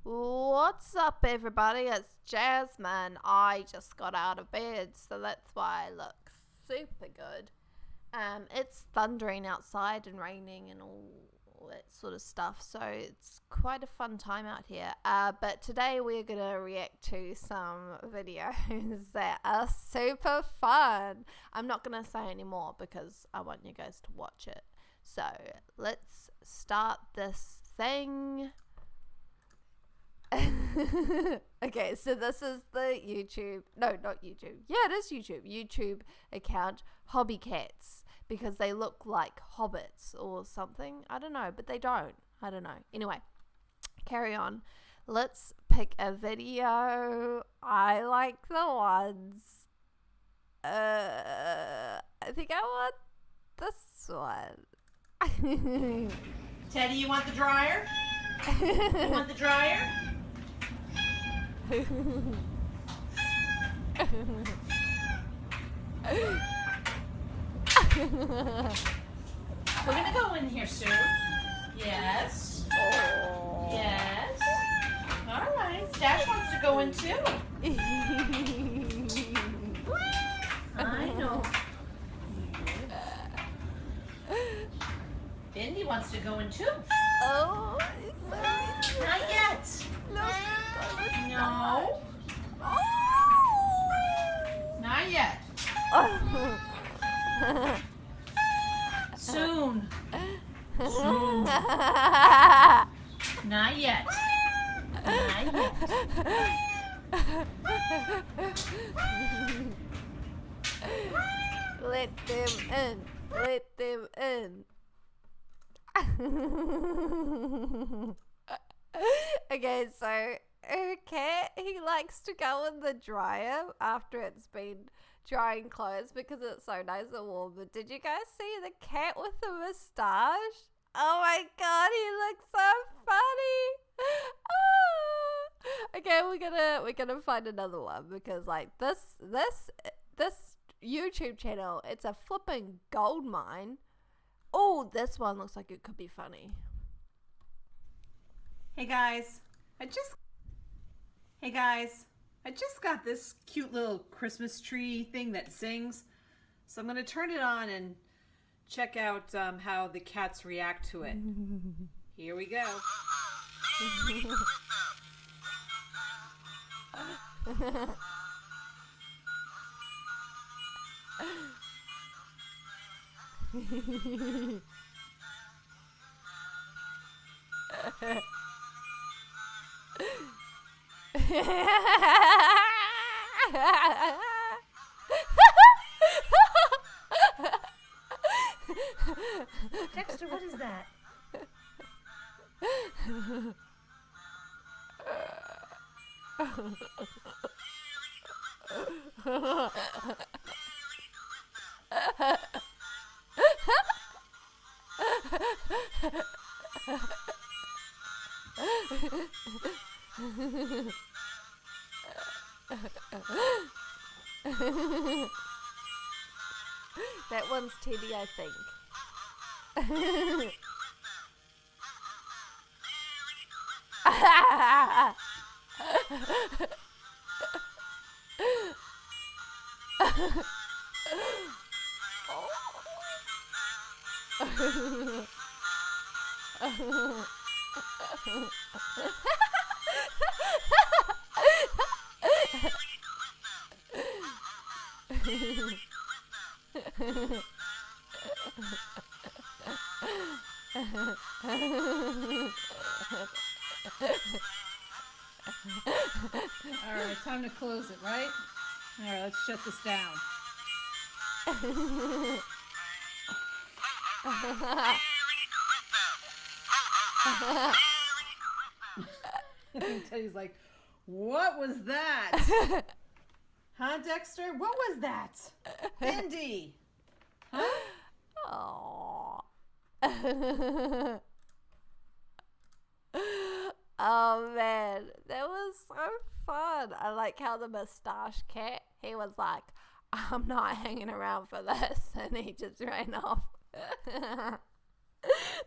What's up, everybody? It's Jasmine. I just got out of bed, so that's why I look super good. It's thundering outside and raining and all that sort of stuff, so it's quite a fun time out here. But today we're gonna react to some videos that are super fun. I'm not gonna say any more because I want you guys to watch it. So let's start this thing. Okay, so this is the YouTube, no, not YouTube, yeah, it is YouTube account Hobbikats, because they look like hobbits or something. I don't know, but they don't. I don't know. Anyway, carry on. Let's pick a video. I like the ones. I think I want this one. Teddy, you want the dryer? You want the dryer? We're gonna go in here soon. Yes. Oh. Yes. All right. Stache wants to go in too. I know. Bindi wants to go in too. Oh, Not yet. no. No. Oh. Not yet. Soon. Soon. Not yet. Not yet. Let them in. Let them in. Okay, so her cat, he likes to go in the dryer after it's been drying clothes because it's so nice and warm. But did you guys see the cat with the moustache? Oh my god, he looks so funny. Okay, we're gonna find another one because like this YouTube channel, it's a flipping gold mine. Oh, this one looks like it could be funny. Hey guys, I just got this cute little Christmas tree thing that sings. So I'm going to turn it on and check out how the cats react to it. Here we go. Dexter, what is that? That one's Teddy, I think. Alright, time to close it, right? Alright, let's shut this down. Teddy's like, what was that? Huh, Dexter? What was that? Bindi? Huh? Aww. Oh man, that was so fun. I like how the moustache cat, he was like, I'm not hanging around for this, and he just ran off.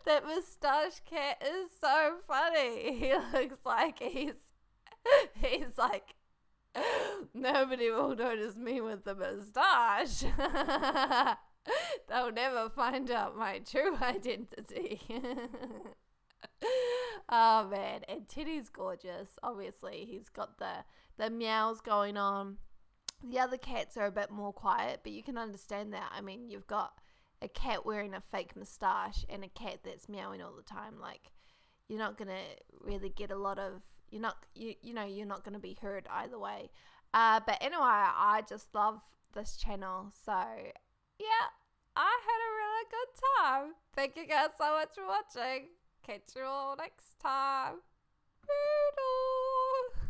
That moustache cat is so funny. He looks like he's like, nobody will notice me with the moustache. They'll never find out my true identity. Oh man, and Titty's gorgeous. Obviously, he's got the meows going on. The other cats are a bit more quiet, but you can understand that. I mean, you've got a cat wearing a fake moustache and a cat that's meowing all the time. Like, you're not gonna really get a lot of. You're not gonna be heard either way. But anyway, I just love this channel. So yeah, I had a really good time. Thank you guys so much for watching. Catch you all next time. Toodles.